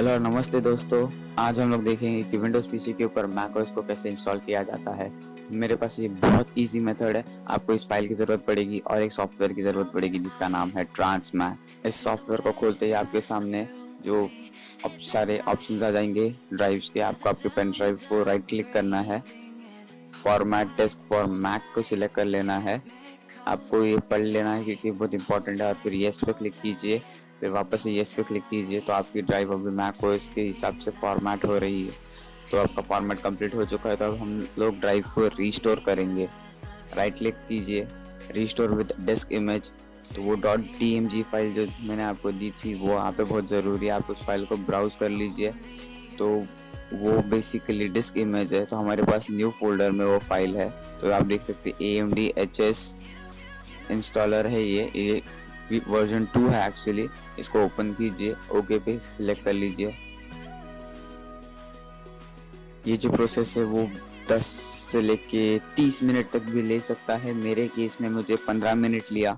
Hello और नमस्ते दोस्तों। आज हम लोग देखेंगे कि विंडोज़ पीसी के ऊपर मैकओएस को कैसे इंस्टॉल किया जाता है। मेरे पास ये बहुत इजी मेथड है। आपको इस फाइल की ज़रूरत पड़ेगी और एक सॉफ्टवेयर की ज़रूरत पड़ेगी जिसका नाम है ट्रांसमैक। इस सॉफ्टवेयर को खोलते ही आपके सामने जो सारे ऑप्शन आ जाएंगे ड्राइव्स के। आपको आपके पेन ड्राइव को राइट क्लिक करना है, फॉर्मेट डेस्क फॉर मैक को सिलेक्ट कर लेना है। आपको ये पढ़ लेना है क्योंकि बहुत इंपॉर्टेंट है, और फिर येस पे क्लिक कीजिए, फिर वापस से येस पे क्लिक कीजिए तो आपकी ड्राइव अभी मैक ओएस के हिसाब से फॉर्मेट हो रही है। तो आपका फॉर्मेट कंप्लीट हो चुका है। तो अब हम लोग ड्राइव को रीस्टोर करेंगे। राइट क्लिक कीजिए, रीस्टोर विद डिस्क इमेज। तो वो .dmg फाइल जो मैंने आपको दी थी वो यहाँ पे बहुत ज़रूरी है। आप उस फाइल को ब्राउज कर लीजिए। तो वो बेसिकली डिस्क इमेज है, तो हमारे पास न्यू फोल्डर में वो फाइल है। तो आप देख सकते हैं AMD HS इंस्टॉलर है, ये वर्जन 2 है एक्चुअली। इसको ओपन कीजिए, ओके पे सिलेक्ट कर लीजिए। ये जो प्रोसेस है वो 10 से लेके 30 मिनट तक भी ले सकता है। मेरे केस में मुझे 15 मिनट लिया।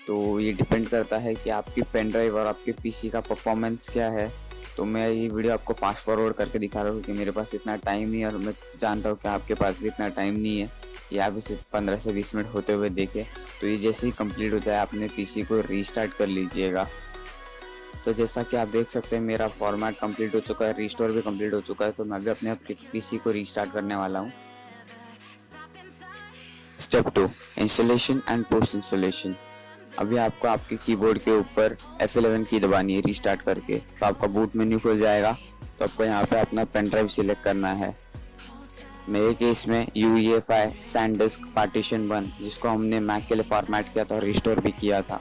तो ये डिपेंड करता है कि आपकी पेन ड्राइव और आपके पीसी का परफॉर्मेंस क्या है। तो मैं ये वीडियो आपको फास्ट फॉरवर्ड करके दिखा रहा हूँ क्योंकि मेरे पास इतना टाइम नहीं है, और मैं जानता हूँ कि आपके पास भी इतना टाइम नहीं है कि आप इसे 15 से 20 मिनट होते हुए देखें। तो ये जैसे ही कंप्लीट हो जाए अपने पीसी को रीस्टार्ट कर लीजिएगा। तो जैसा कि आप देख सकते हैं मेरा फॉर्मेट कंप्लीट हो चुका है, रीस्टोर भी कंप्लीट हो चुका है। तो मैं भी अपने पीसी को रीस्टार्ट करने वाला हूँ। Step 2, installation and post installation. अभी आपको आपके कीबोर्ड के ऊपर F11 की दबानी है रीस्टार्ट करके, तो आपका बूट मेन्यू खुल जाएगा। तो आपको यहाँ पे अपना पेन ड्राइव सिलेक्ट करना है। मेरे केस में UEFI SanDisk पार्टीशन 1, जिसको हमने मैक के लिए फॉर्मेट किया था और रिस्टोर भी किया था।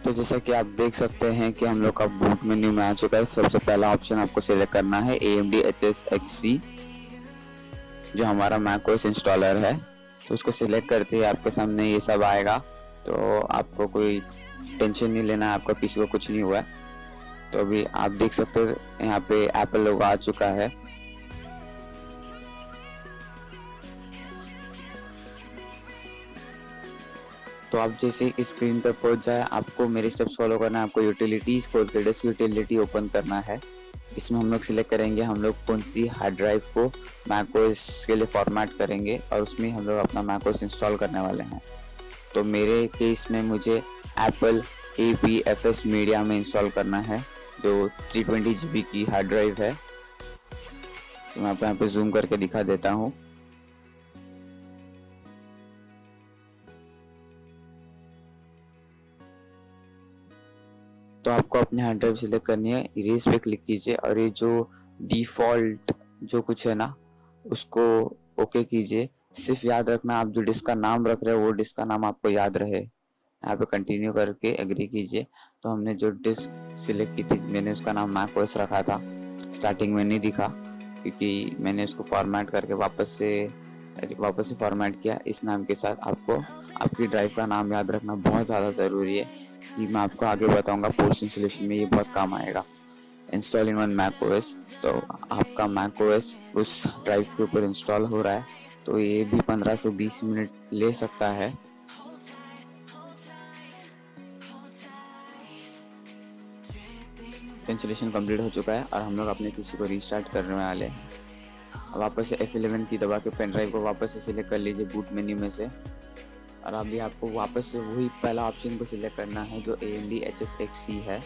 तो जैसा कि आप देख सकते हैं कि हम लोग का बूट मेन्यू में आ चुका है। सबसे पहला ऑप्शन आपको सिलेक्ट करना है AMD HS XC, जो हमारा मैकओएस इंस्टॉलर है। तो उसको सिलेक्ट करते ही आपके सामने ये सब आएगा। तो आपको कोई टेंशन नहीं लेना है, आपका पीसी को कुछ नहीं हुआ है। तो अभी आप देख सकते हो यहाँ पे एप्पल लोगो आ चुका है। तो आप जैसे इस स्क्रीन पर पहुंच जाए, आपको मेरे स्टेप्स फॉलो करना है। आपको यूटिलिटीज खोल के डिस्क यूटिलिटी ओपन करना है। इसमें हम लोग सिलेक्ट करेंगे हम लोग कौन सी हार्ड ड्राइव को मैकओएस के लिए फॉर्मेट करेंगे, और उसमें हम लोग अपना मैकओएस इंस्टॉल करने वाले हैं। तो मेरे केस में मुझे एप्पल APFS मीडिया में इंस्टॉल करना है, जो 320 GB की हार्ड ड्राइव है। तो मैं यहाँ पे जूम करके दिखा देता हूँ। तो आपको अपनी हार्ड ड्राइव सिलेक्ट करनी है, इरेज पे क्लिक कीजिए, और ये जो डिफ़ॉल्ट जो कुछ है ना उसको ओके कीजिए। सिर्फ याद रखना आप जो डिस्क का नाम रख रहे हो वो डिस्क का नाम आपको याद रहे। यहाँ पे कंटिन्यू करके एग्री कीजिए। तो हमने जो डिस्क सिलेक्ट की थी मैंने उसका नाम मैकओएस रखा था। स्टार्टिंग में नहीं दिखा क्योंकि मैंने उसको फॉर्मेट करके वापस से फॉर्मेट किया इस नाम के साथ। आपको आपकी ड्राइव का नाम याद रखना बहुत ज़्यादा ज़रूरी है। ये मैं आपको आगे बताऊंगा, पोस्ट इंस्टॉलेशन में ये बहुत काम आएगा। Install in one macOS. तो आपका मैकओएस उस ड्राइव के ऊपर इंस्टॉल हो रहा है। तो ये भी 15 से 20 मिनट ले सकता है। इंस्टॉलेशन कंप्लीट हो चुका है और हम लोग अपने पीसी को रीस्टार्ट करने वाले हैं। अब वापस से F11 की दबा के पेन ड्राइव को वापस से सिलेक्ट कर लीजिए बूट मेन्यू में से, और अभी आपको वापस से वही पहला ऑप्शन को सिलेक्ट करना है जो AMD HS XC है।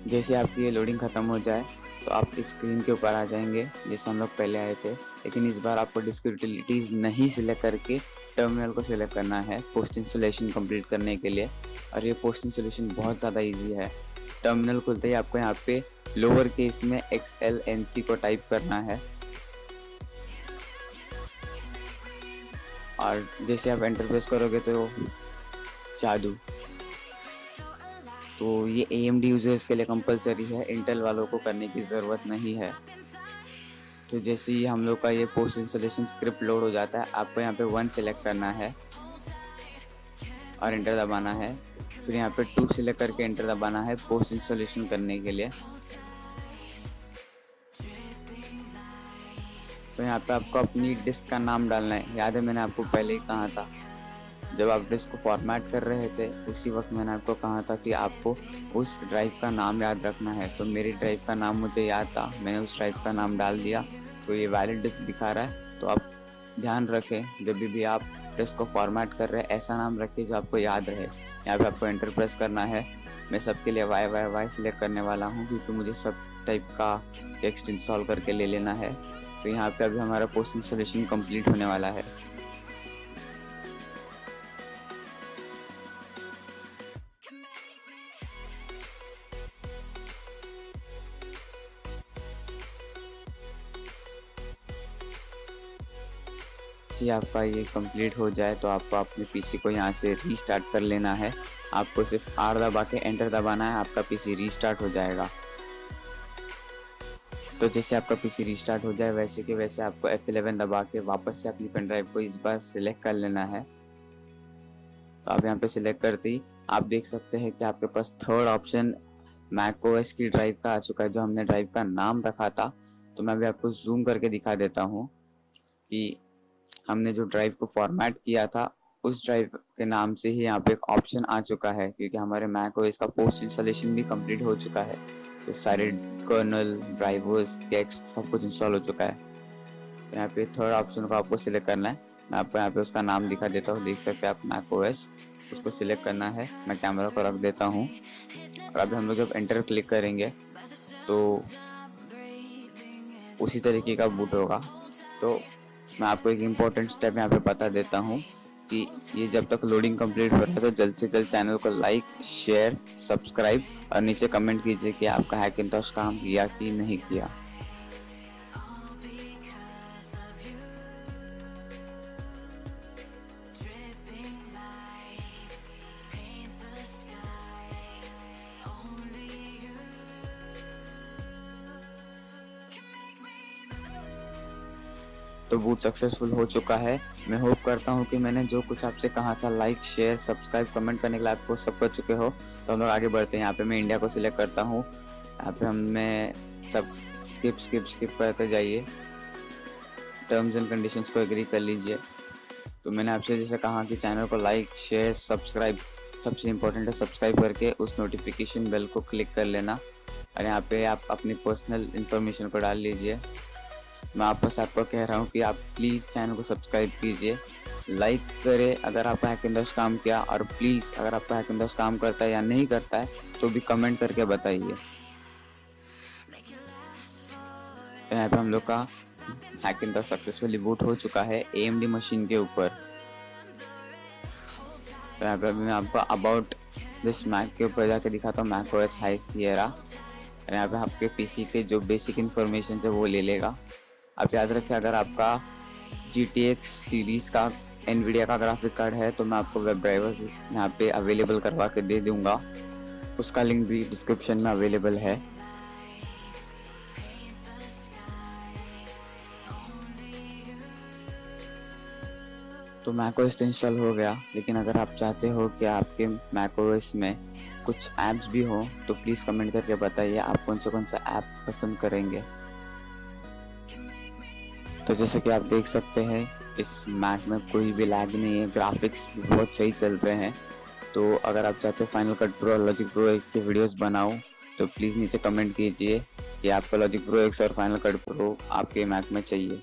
जैसे आपकी ये लोडिंग खत्म हो जाए तो आप इस स्क्रीन के ऊपर आ जाएंगे जैसे हम लोग पहले आए थे, लेकिन इस बार आपको डिस्क यूटिलिटीज नहीं सिलेक्ट करके टर्मिनल को सिलेक्ट करना है पोस्ट इंस्टॉलेशन कंप्लीट करने के लिए। और ये पोस्ट इंस्टॉलेशन बहुत ज़्यादा इजी है। टर्मिनल खुलते ही आपको यहाँ पे लोअर केस में XLNC को टाइप करना है, और जैसे आप एंटर प्रेस करोगे तो जादू। तो ये AMD यूजर्स के लिए कंपलसरी है, इंटेल वालों को करने की ज़रूरत नहीं है। तो जैसे ही हम लोग का ये पोस्ट इंस्टॉलेशन स्क्रिप्ट लोड हो जाता है, आपको यहाँ पे 1 सेलेक्ट करना है। और एंटर दबाना है। फिर यहाँ पे 2 सिलेक्ट करके एंटर दबाना है पोस्ट इंस्टॉलेशन करने के लिए। तो यहाँ पे आपको अपनी डिस्क का नाम डालना है। याद है मैंने आपको पहले ही कहा था, जब आप डिस्क को फॉर्मेट कर रहे थे उसी वक्त मैंने आपको कहा था कि आपको उस ड्राइव का नाम याद रखना है। तो मेरी ड्राइव का नाम मुझे याद था, मैंने उस ड्राइव का नाम डाल दिया। तो ये वैलिड डिस्क दिखा रहा है। तो आप ध्यान रखें, जब भी आप डिस्क को फॉर्मेट कर रहे हैं ऐसा नाम रखिए जो आपको याद रहे। यहाँ पे आपको एंटर प्रेस करना है। मैं सबके लिए YYY सिलेक्ट करने वाला हूँ क्योंकि मुझे सब टाइप का टेक्स्ट इंस्टॉल करके ले लेना है। तो यहाँ पे अभी हमारा पोस्ट इंस्टॉलेशन कंप्लीट होने वाला है। जी आपका ये कंप्लीट हो जाए तो आपको अपने पीसी को यहाँ से रीस्टार्ट कर लेना है। आपको सिर्फ R दबा के एंटर दबाना है, आपका पीसी रीस्टार्ट हो जाएगा। तो जैसे आपका पीसी रीस्टार्ट हो जाए वैसे के वैसे आपको F11 दबा के वापस से अपनी पेन ड्राइव को इस बार सिलेक्ट कर लेना है। तो आप यहाँ पे सिलेक्ट करते ही आप देख सकते हैं कि आपके पास थर्ड ऑप्शन macOS की ड्राइव का आ चुका है, जो हमने ड्राइव का नाम रखा था। तो मैं अभी आपको जूम करके दिखा देता हूँ कि हमने जो ड्राइव को फॉर्मेट किया था उस ड्राइव के नाम से ही यहाँ पे एक ऑप्शन आ चुका है, क्योंकि हमारे macOS का पोस्ट इंस्टॉलेशन भी कंप्लीट हो चुका है। तो सारे कर्नल, ड्राइवर्स, टेक्स्ट सब कुछ इंस्टॉल हो चुका है। तो यहाँ पे थर्ड ऑप्शन को आपको सिलेक्ट करना है। मैं आपको यहाँ पे उसका नाम दिखा देता हूँ, देख सकते हैं आप macOS, उसको सिलेक्ट करना है। मैं कैमरा को रख देता हूँ और अभी हम लोग जब एंटर क्लिक करेंगे तो उसी तरीके का बूट होगा। तो मैं आपको एक इम्पोर्टेंट स्टेप यहाँ पे बता देता हूँ कि ये जब तक लोडिंग कंप्लीट हो रहा है तो जल्द से जल्द चैनल को लाइक, शेयर, सब्सक्राइब और नीचे कमेंट कीजिए कि आपका हैकिंटॉश काम किया कि नहीं किया। तो बूट सक्सेसफुल हो चुका है। मैं होप करता हूँ कि मैंने जो कुछ आपसे कहा था लाइक, शेयर, सब्सक्राइब, कमेंट करने के लिए आपको सब कर चुके हो। तो हम लोग आगे बढ़ते हैं। यहाँ पे मैं इंडिया को सिलेक्ट करता हूँ। यहाँ पे हमें सब स्किप करते जाइए। टर्म्स एंड कंडीशंस को एग्री कर लीजिए। तो मैंने आपसे जैसे कहा कि चैनल को लाइक, शेयर, सब्सक्राइब, सबसे इम्पोर्टेंट है सब्सक्राइब करके उस नोटिफिकेशन बेल को क्लिक कर लेना। और यहाँ पे आप अपनी पर्सनल इंफॉर्मेशन को डाल लीजिए। मैं वापस आपको कह रहा हूँ कि आप प्लीज़ चैनल को सब्सक्राइब कीजिए, लाइक करें अगर आपका हैकिंटॉश काम किया, और प्लीज़ अगर आपका हैकिंटॉश काम करता है या नहीं करता है तो भी कमेंट करके बताइए। यहाँ पे हम लोग का हैकिंटॉश सक्सेसफुली बूट हो चुका है AMD मशीन के ऊपर। तो यहाँ पे मैं आपको अबाउट दिस मैक के ऊपर जाके दिखाता हूँ, macOS High Sierra। यहाँ पे आपके पीसी के जो बेसिक इन्फॉर्मेशन है वो ले लेगा। आप याद रखें, अगर आपका GTX सीरीज़ का NVIDIA का ग्राफिक कार्ड है तो मैं आपको वेब ड्राइवर यहाँ पे अवेलेबल करवा के दे दूँगा, उसका लिंक भी डिस्क्रिप्शन में अवेलेबल है। तो macOS तो इंस्टॉल हो गया, लेकिन अगर आप चाहते हो कि आपके macOS में कुछ ऐप्स भी हो तो प्लीज़ कमेंट करके बताइए आप कौन सा ऐप पसंद करेंगे। तो जैसे कि आप देख सकते हैं इस मैक में कोई भी लैग नहीं है, ग्राफिक्स भी बहुत सही चल रहे हैं। तो अगर आप चाहते हो फाइनल कट प्रो और लॉजिक प्रो एक्स के वीडियोस बनाऊं तो प्लीज़ नीचे कमेंट कीजिए कि आपको लॉजिक प्रो एक्स और फाइनल कट प्रो आपके मैक में चाहिए।